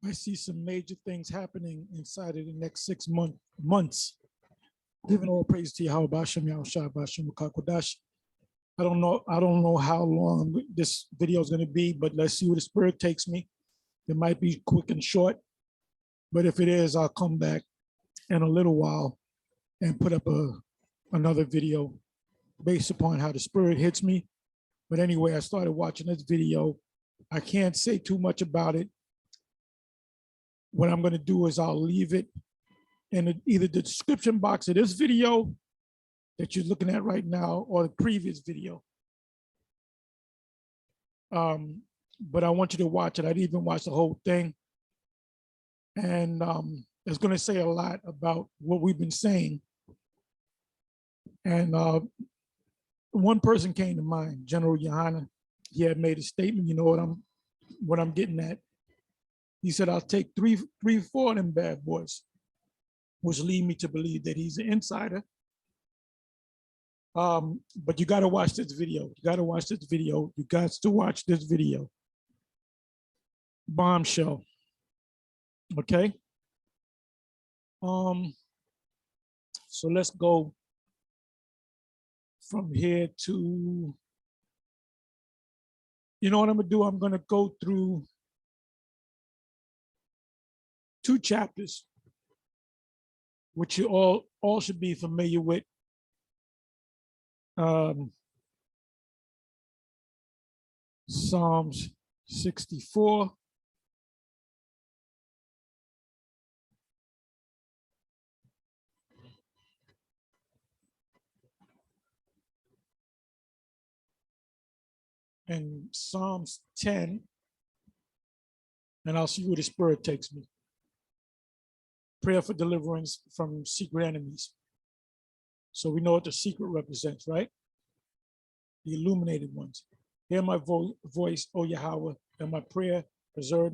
I see some major things happening inside of the next 6 months. Giving all praise to Yahweh Bashem Yahushua Bashem Kakodash. I don't know how long this video is going to be, but let's see where the spirit takes me. It might be quick and short, but if it is, I'll come back in a little while and put up another video based upon how the spirit hits me. But anyway, I started watching this video. I can't say too much about it. What I'm going to do is I'll leave it in either the description box of this video that you're looking at right now or the previous video. But I want you to watch it. I didn't even watch the whole thing. And it's going to say a lot about what we've been saying. And one person came to mind, General Yohana. He had made a statement, you know what I'm getting at. He said, I'll take three, four of them bad boys, which lead me to believe that he's an insider. But you got to watch this video. You got to watch this video. You got to watch this video. Bombshell. Okay. So let's go from here to, you know what I'm gonna do? I'm gonna go through 2 chapters, which you all should be familiar with. Psalms 64. And Psalms 10, and I'll see where the spirit takes me. Prayer for deliverance from secret enemies. So we know what the secret represents, right? The illuminated ones. Hear my voice, O Yahweh, and my prayer, preserve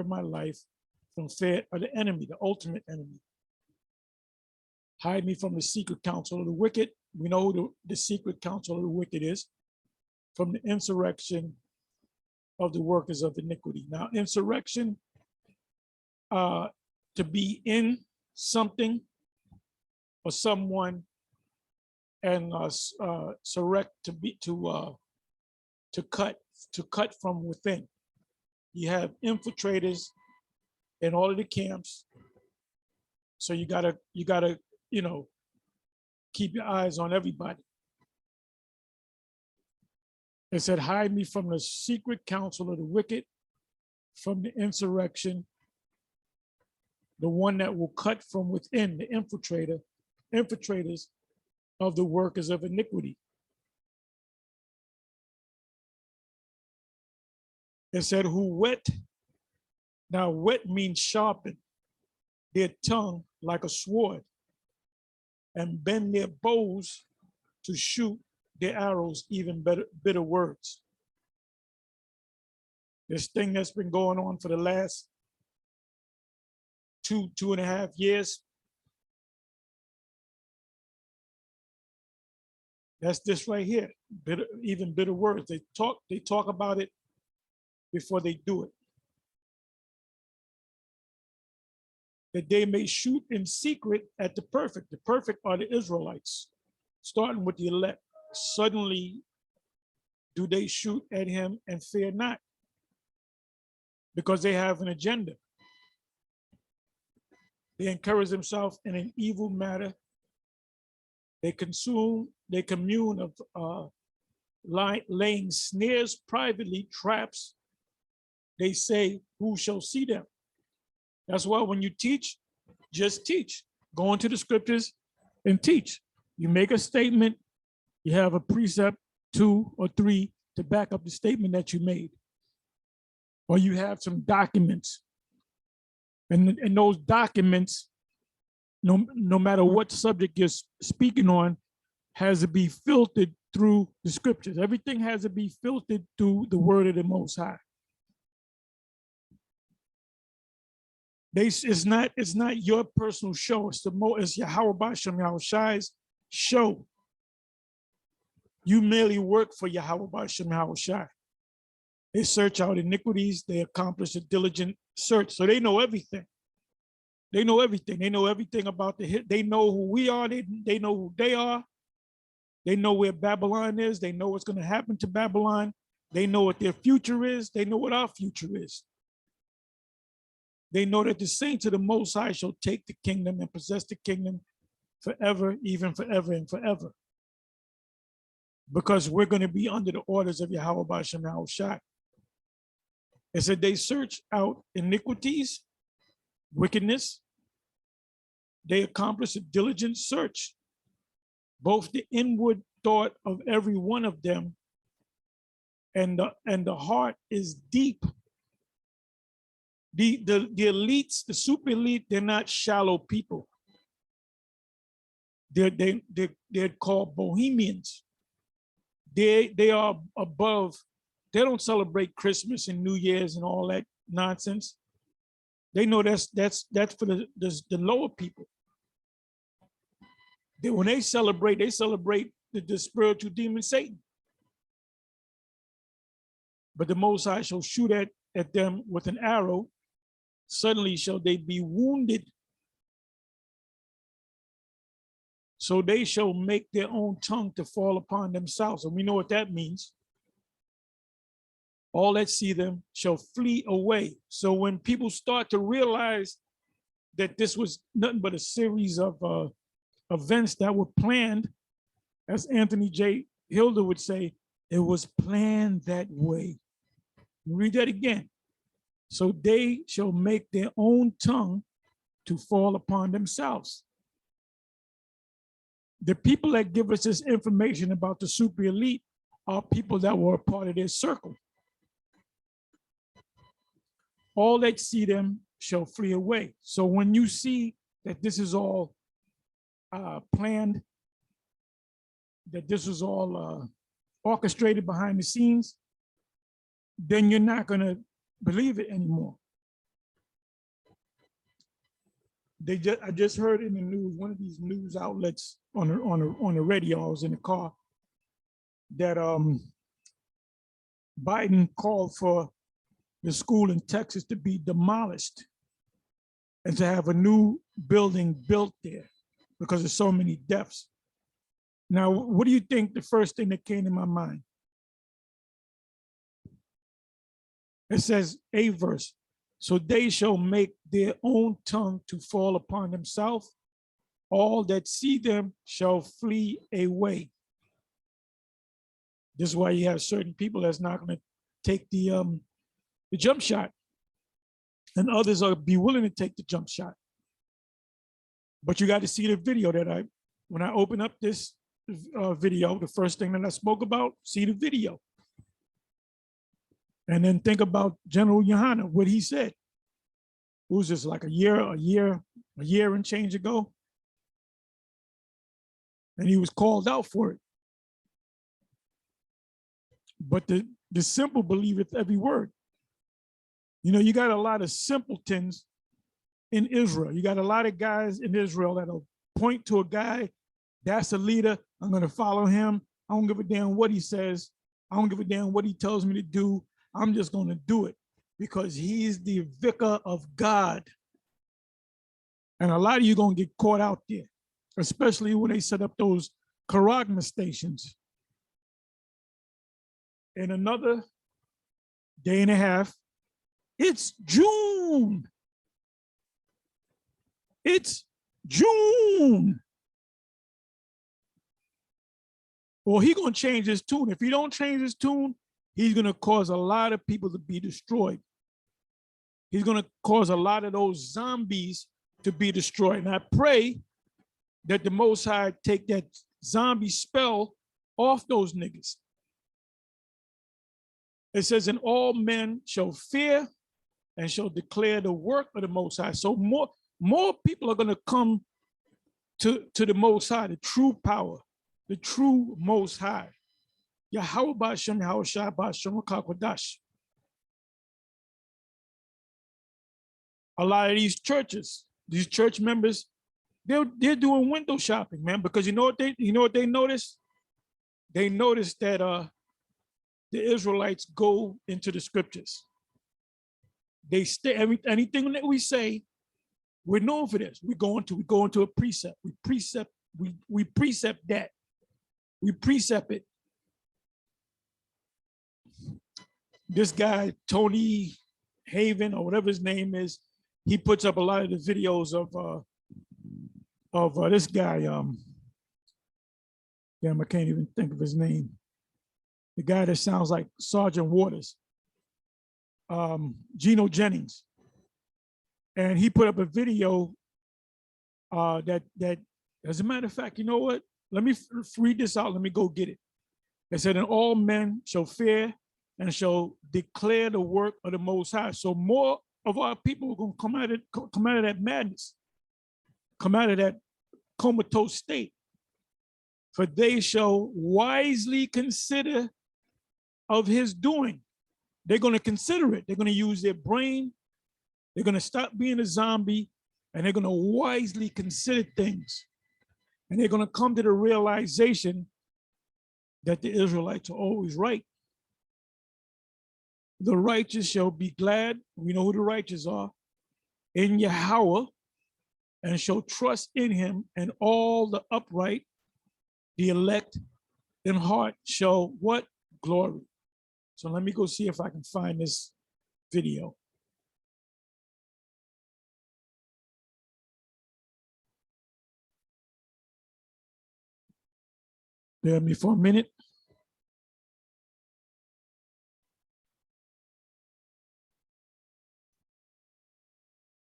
my life from fear of the enemy, the ultimate enemy. Hide me from the secret counsel of the wicked. We know who the secret counsel of the wicked is. From the insurrection of the workers of iniquity. Now, insurrection, to be in something or someone, and surrect, to cut from within. You have infiltrators in all of the camps, so you gotta keep your eyes on everybody. It said, hide me from the secret counsel of the wicked, from the insurrection, the one that will cut from within, the infiltrators of the workers of iniquity. It said, who whet. Now, whet means sharpen their tongue like a sword and bend their bows to shoot their arrows, even bitter words. This thing that's been going on for the last 2.5 years, that's this right here. Even bitter words. They talk about it before they do it. That they may shoot in secret at the perfect. The perfect are the Israelites, starting with the elect. Suddenly do they shoot at him and fear not, because they have an agenda. They encourage themselves in an evil matter. They commune of laying snares privately, traps. They say, who shall see them? That's why when you teach, just teach. Go into the scriptures and teach. You make a statement, you have a precept, 2 or 3 to back up the statement that you made. Or you have some documents. And those documents, no matter what subject you're speaking on, has to be filtered through the scriptures. Everything has to be filtered through the word of the Most High. It's not your personal show. It's Yahweh Bashem Yahushua's show. You merely work for Yahweh Bashem Yahushua. They search out iniquities. They accomplish a diligent search. So they know everything. They know everything. They know everything about they know who we are. They know who they are. They know where Babylon is. They know what's going to happen to Babylon. They know what their future is. They know what our future is. They know that the saints of the Most High shall take the kingdom and possess the kingdom forever, even forever and forever. Because we're going to be under the orders of Yahweh B'Shem Yahushua. It said they search out iniquities, wickedness. They accomplish a diligent search, both the inward thought of every one of them and the heart is deep. The elites, the super elite, they're not shallow people. They're called bohemians. They are above. They don't celebrate Christmas and New Year's and all that nonsense. They know that's for the lower people. When they celebrate the spiritual demon Satan. But the Most High shall shoot at them with an arrow. Suddenly shall they be wounded. So they shall make their own tongue to fall upon themselves. And we know what that means. All that see them shall flee away. So when people start to realize that this was nothing but a series of events that were planned, as Anthony J. Hilder would say, it was planned that way. Read that again. So they shall make their own tongue to fall upon themselves. The people that give us this information about the super elite are people that were a part of their circle. All that see them shall flee away. So when you see that this is all planned, that this is all orchestrated behind the scenes, then you're not going to believe it anymore. I just heard in the news, one of these news outlets on the radio, I was in the car, that Biden called for the school in Texas to be demolished and to have a new building built there because there's so many deaths. Now, what do you think the first thing that came to my mind? It says a verse, so they shall make their own tongue to fall upon themselves. All that see them shall flee away. This is why you have certain people that's not going to take the jump shot, and others are be willing to take the jump shot. But you got to see the video that when I open up this video, the first thing that I spoke about, see the video. And then think about General Yohana, what he said. What was this, like a year and change ago? And he was called out for it. But the simple believeth every word. You know, you got a lot of simpletons in Israel. You got a lot of guys in Israel that'll point to a guy, that's a leader, I'm going to follow him. I don't give a damn what he says. I don't give a damn what he tells me to do. I'm just going to do it because he's the vicar of God. And a lot of you going to get caught out there, especially when they set up those charagma stations. In another day and a half, it's June. It's June. Well, he's going to change his tune. If he don't change his tune, he's going to cause a lot of people to be destroyed. He's going to cause a lot of those zombies to be destroyed. And I pray that the Most High take that zombie spell off those niggas. It says, and all men shall fear and shall declare the work of the Most High. So more people are going to come to the Most High, the true power, the true Most High. Yahweh B'Shem Yahushua B'Shem HaKadosh. A lot of these churches, these church members, they're doing window shopping, man, because you know what they noticed? They noticed that the Israelites go into the scriptures. They stay anything that we say, we're known for this. We go into a precept. We precept that. We precept it. This guy, Tony Haven, or whatever his name is, he puts up a lot of the videos of this guy. Damn, I can't even think of his name. The guy that sounds like Sergeant Waters, Gino Jennings. And he put up a video that, as a matter of fact, you know what? Let me read this out. Let me go get it. It said, and all men shall fear and shall declare the work of the Most High. So more of our people are going to come out of that madness, come out of that comatose state. For they shall wisely consider of his doing. They're going to consider it. They're going to use their brain. They're going to stop being a zombie, and they're going to wisely consider things. And they're going to come to the realization that the Israelites are always right. The righteous shall be glad. We know who the righteous are. In Yahweh, and shall trust in him, and all the upright, the elect in heart shall what? Glory. So let me go see if I can find this video. Bear with me for a minute.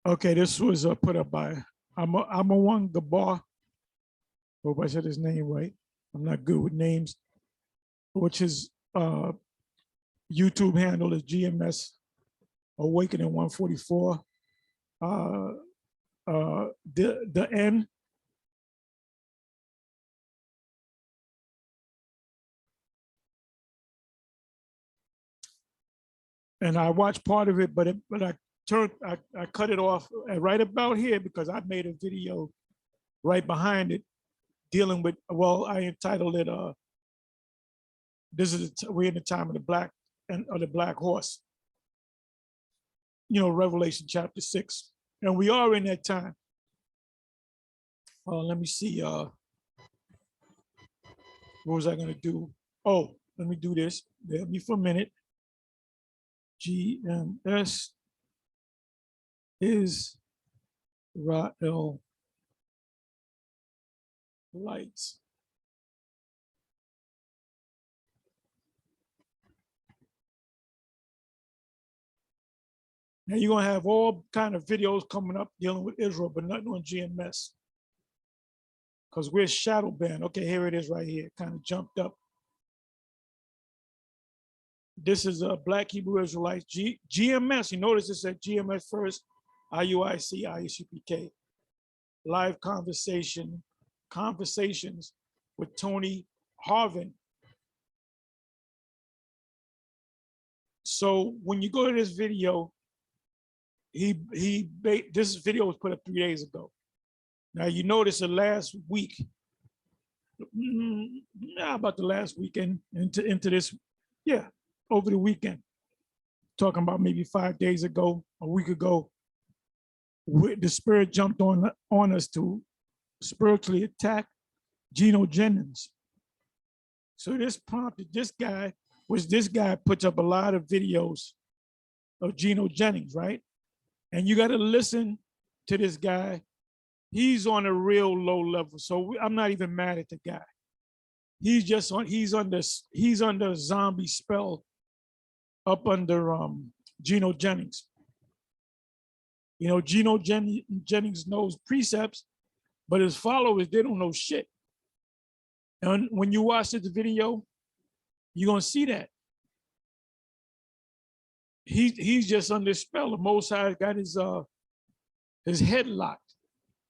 Okay, this was put up by Amawan Gabar. Hope I said his name right. I'm not good with names. Which his YouTube handle is GMS Awakening 144. The N. And I watched part of it, but I cut it off right about here because I made a video right behind it dealing with, well, I entitled it, we're in the time of the black horse, you know, Revelation chapter 6. And we are in that time. Let me see, what was I gonna do? Oh, let me do this, bear with me for a minute. GMS is Rael Lights. Now you're gonna have all kind of videos coming up dealing with Israel, but nothing on GMS. Because we're shadow banned. Okay, here it is right here, kind of jumped up. This is a Black Hebrew Israelites, GMS. You notice it said GMS first, IUIC, IUCPK. Live conversations with Tony Harvin. So when you go to this video, this video was put up 3 days ago. Now you notice the last week, about the last weekend into this, yeah, over the weekend, talking about maybe 5 days ago, a week ago, the spirit jumped on us to spiritually attack Gino Jennings. So this prompted this guy puts up a lot of videos of Gino Jennings, right? And you got to listen to this guy. He's on a real low level. So I'm not even mad at the guy. He's under zombie spell up under Gino Jennings. You know, Gino Jennings knows precepts, but his followers, they don't know shit. And when you watch the video, you're gonna see that. He's just under spell. The Most High got his head locked.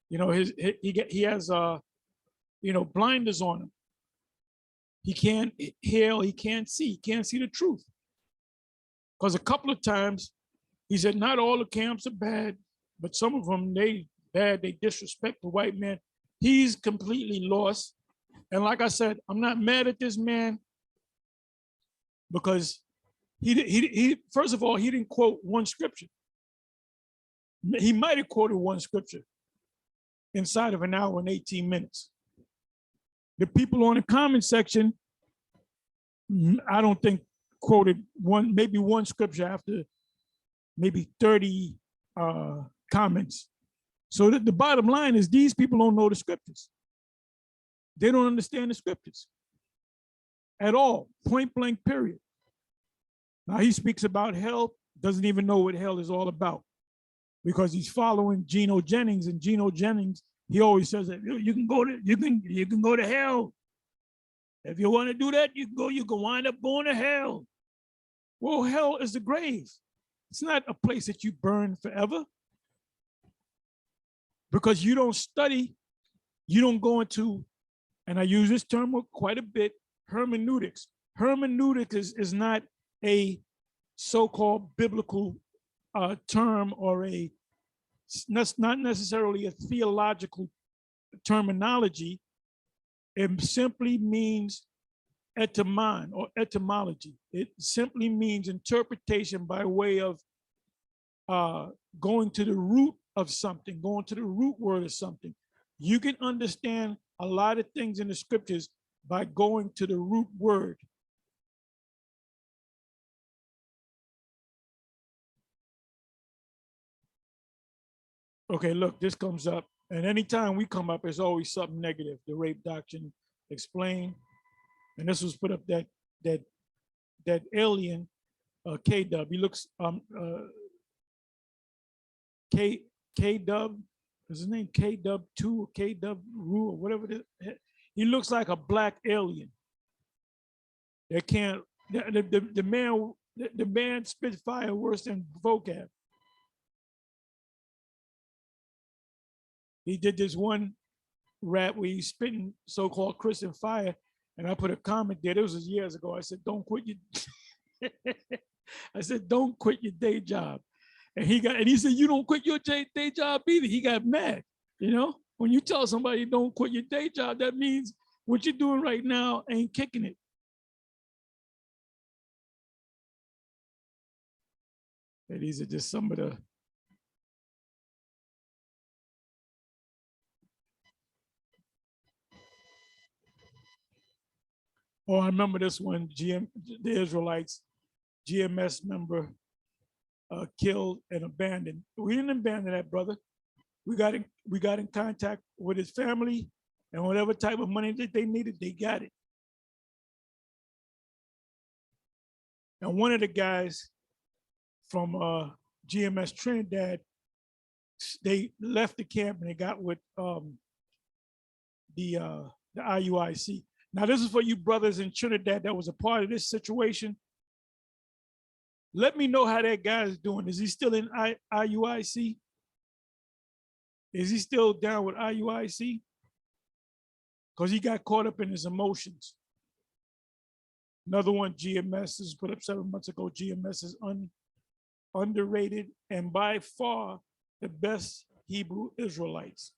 You know, he has you know, blinders on him. He can't hear, he can't see the truth. Because a couple of times he said, not all the camps are bad, but some of them, they disrespect the white man. He's completely lost. And like I said, I'm not mad at this man because he first of all, he didn't quote one scripture. He might have quoted one scripture inside of an hour and 18 minutes. The people on the comment section, I don't think quoted maybe one scripture after maybe 30 comments. So that the bottom line is these people don't know the scriptures. They don't understand the scriptures at all, point blank, period. Now he speaks about hell, doesn't even know what hell is all about because he's following Geno Jennings, and Geno Jennings, he always says that you can go to hell. If you want to do that, you can wind up going to hell. Well, hell is the grave. It's not a place that you burn forever. Because you don't study, you don't go into, and I use this term quite a bit, hermeneutics. Hermeneutics is not a so-called biblical term or not necessarily a theological terminology. It simply means etymon or etymology. It simply means interpretation by way of going to the root of something, going to the root word of something. You can understand a lot of things in the scriptures by going to the root word. Okay, look, this comes up, and anytime we come up, it's always something negative. The rape doctrine explained, and this was put up that alien, K-Dub. He looks K-Dub, is his name K-Dub2 or K-Dub-Ru or whatever it is. He looks like a black alien. They can't, the man spits fire worse than vocab. He did this one rap where he's spitting so-called Christian fire, and I put a comment there. This was years ago. I said, don't quit your, I said, don't quit your day job. And he said, you don't quit your day job either. He got mad. You know, when you tell somebody don't quit your day job, that means what you're doing right now ain't kicking it. And these are just some of the. Oh, I remember this one, the Israelites, GMS member killed and abandoned. We didn't abandon that brother. We got in contact with his family, and whatever type of money that they needed, they got it. And one of the guys from GMS Trinidad, they left the camp and they got with the IUIC. Now, this is for you brothers in Trinidad that was a part of this situation. Let me know how that guy is doing. Is he still in IUIC? Is he still down with IUIC? Because he got caught up in his emotions. Another one, GMS, is put up 7 months ago. GMS is underrated and by far the best Hebrew Israelites.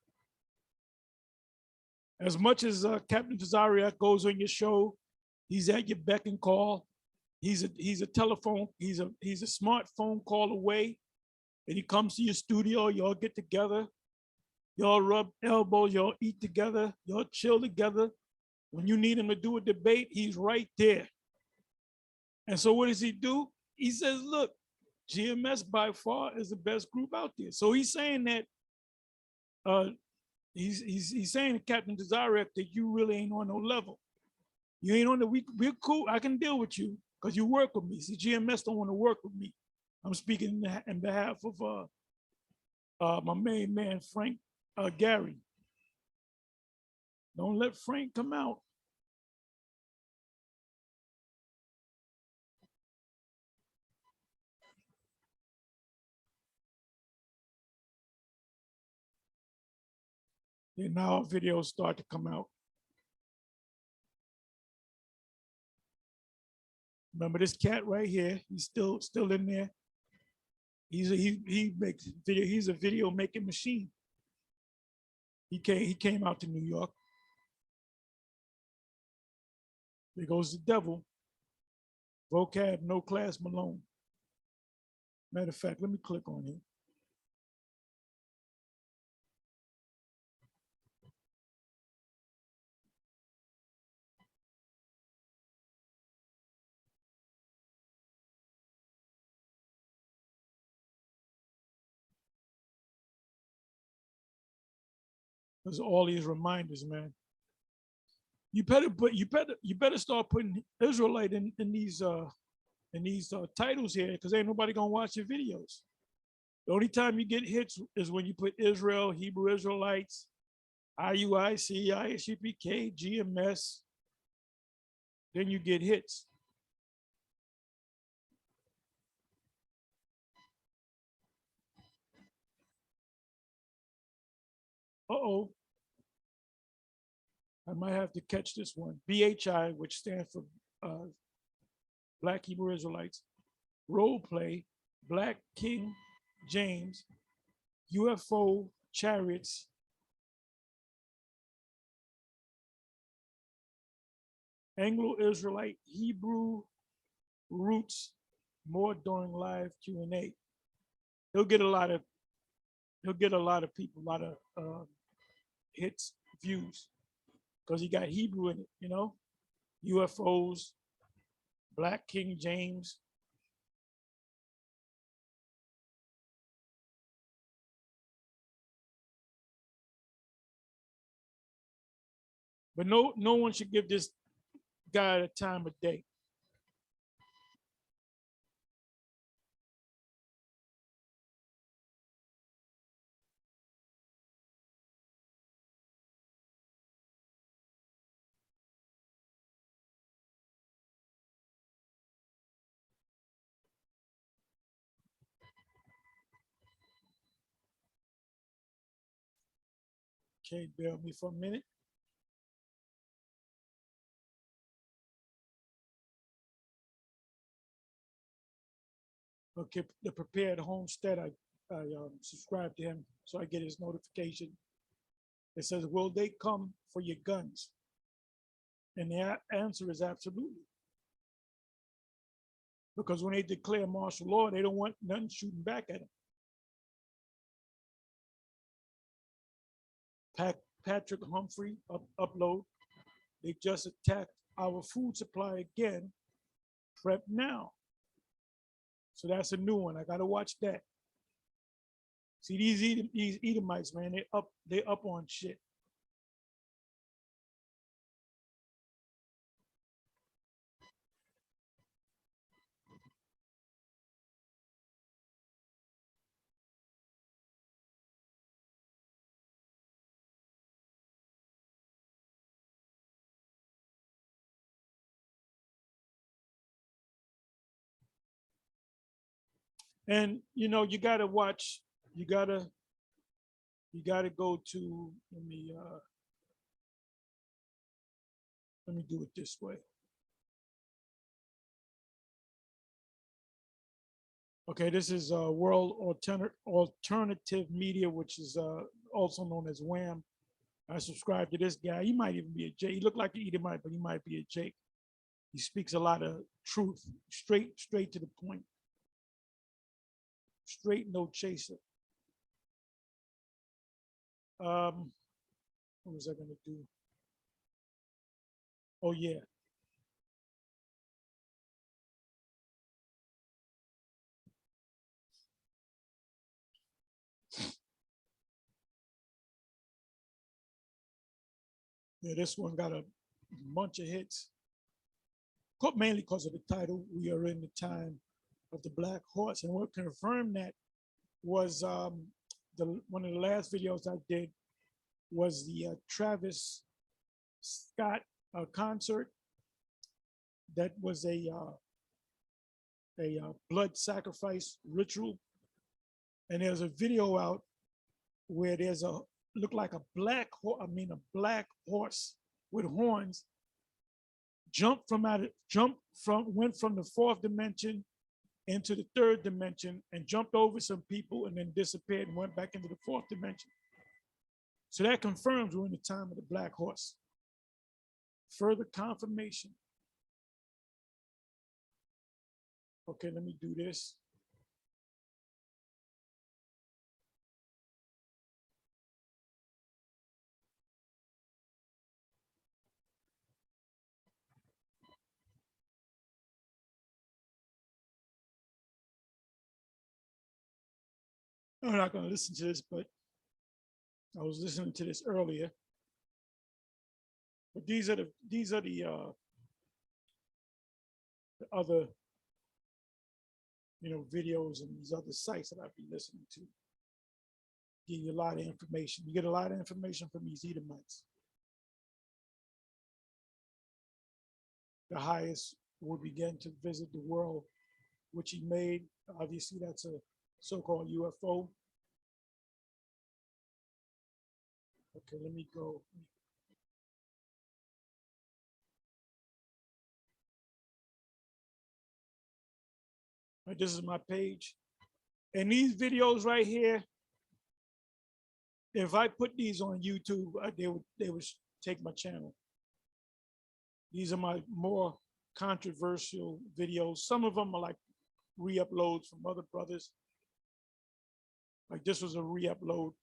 As much as Captain Tazariak goes on your show, he's at your beck and call. He's a telephone, he's a smartphone call away, and he comes to your studio, y'all get together, y'all rub elbows, y'all eat together, y'all chill together. When you need him to do a debate, he's right there. And so what does he do? He says, look, GMS by far is the best group out there. So he's saying that he's saying to Captain Tazariak that you really ain't on no level. You ain't on the, we're cool, I can deal with you because you work with me. See, GMS don't want to work with me. I'm speaking in behalf of my main man, Frank Gary. Don't let Frank come out. And now our videos start to come out. Remember this cat right here? He's still in there. He makes video. He's a video making machine. He came out to New York. There goes the devil. Vocab, no class, Malone. Matter of fact, let me click on him. There's all these reminders, man. You better start putting Israelite in these titles here, because ain't nobody gonna watch your videos. The only time you get hits is when you put Israel, Hebrew Israelites, IUIC, ISUPK, GMS, then you get hits. Uh-oh. I might have to catch this one. BHI, which stands for Black Hebrew Israelites, Role Play, Black King James, UFO Chariots, Anglo-Israelite Hebrew Roots, more during live Q&A. He'll get a lot of people, a lot of hits, views, because he got Hebrew in it, you know, UFOs, Black King James. But no one should give this guy a time of day. Okay, bear with me for a minute. Okay, the Prepared Homestead, I subscribe to him so I get his notification. It says, will they come for your guns? And the answer is absolutely. Because when they declare martial law, they don't want nothing shooting back at them. Patrick Humphrey upload. They just attacked our food supply again. Prep now. So that's a new one. I gotta watch that. See, these Edomites, man, they up on shit. And you know, you gotta watch, you gotta go to, let me do it this way. Okay, this is World Alternative Media, which is also known as WAM. I subscribe to this guy. He might even be a Jake. He looked like an Edomite, but he might be a Jake. He speaks a lot of truth, straight to the point. Straight, no chaser. What was I gonna do? Oh yeah. Yeah, this one got a bunch of hits. Mainly because of the title. We are in the time of the Black Horse. And what confirmed that was one of the last videos I did was the Travis Scott concert. That was a blood sacrifice ritual. And there's a video out where there's a look like a black horse with horns went from the fourth dimension into the third dimension and jumped over some people and then disappeared and went back into the fourth dimension. So that confirms we're in the time of the Black Horse. Further confirmation. Okay, let me do this. I'm not going to listen to this, but I was listening to this earlier, but the other videos and these other sites that I've been listening to. Give you a lot of information. You get a lot of information from these Edomites. The highest will begin to visit the world, which he made. Obviously, that's a so-called UFO. Okay, let me go. Right, this is my page. And these videos right here, if I put these on YouTube, they would take my channel. These are my more controversial videos. Some of them are like re-uploads from other brothers. Like this was a re-upload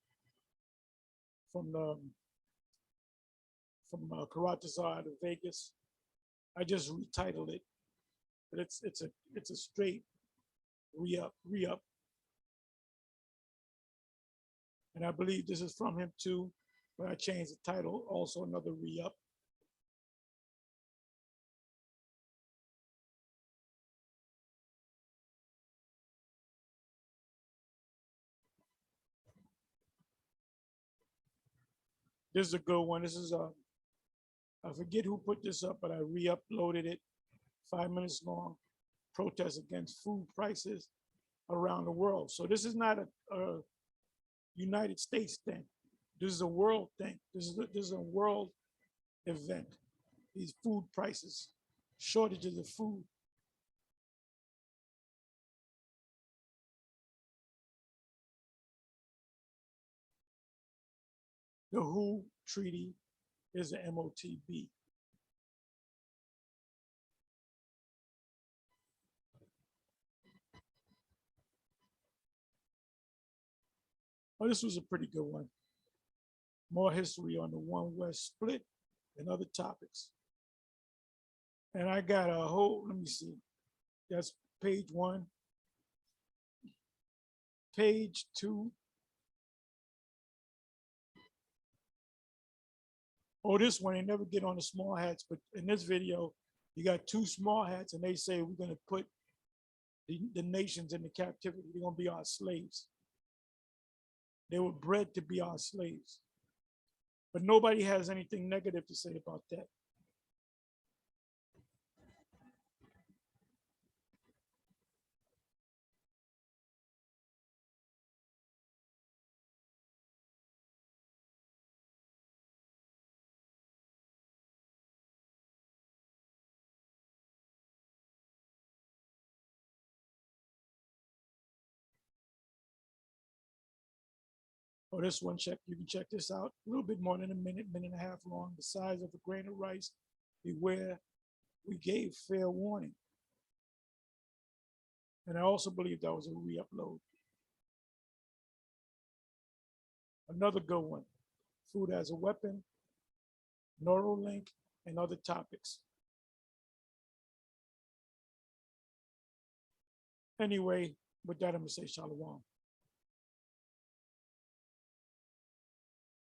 from Karatazar to Vegas. I just retitled it, but it's a straight re-up. And I believe this is from him too, but I changed the title, also another re-up. This is a good one. This is I forget who put this up, but I re-uploaded it, 5 minutes long, protest against food prices around the world. So this is not a United States thing. This is a world thing. This is a world event. These food prices, shortages of food. The WHO treaty is the MOTB. Oh, this was a pretty good one. More history on the One West split and other topics. And I got a whole, let me see, that's page 1. Page 2. Oh, this one, they never get on the small hats, but in this video, you got 2 small hats and they say we're gonna put the nations into captivity. They're gonna be our slaves. They were bred to be our slaves. But nobody has anything negative to say about that. Oh, this one, you can check this out. A little bit more than a minute, minute and a half long. The size of a grain of rice. Beware, we gave fair warning. And I also believe that was a re-upload. Another good one, food as a weapon, Neuralink, and other topics. Anyway, with that, I'm gonna say shalom.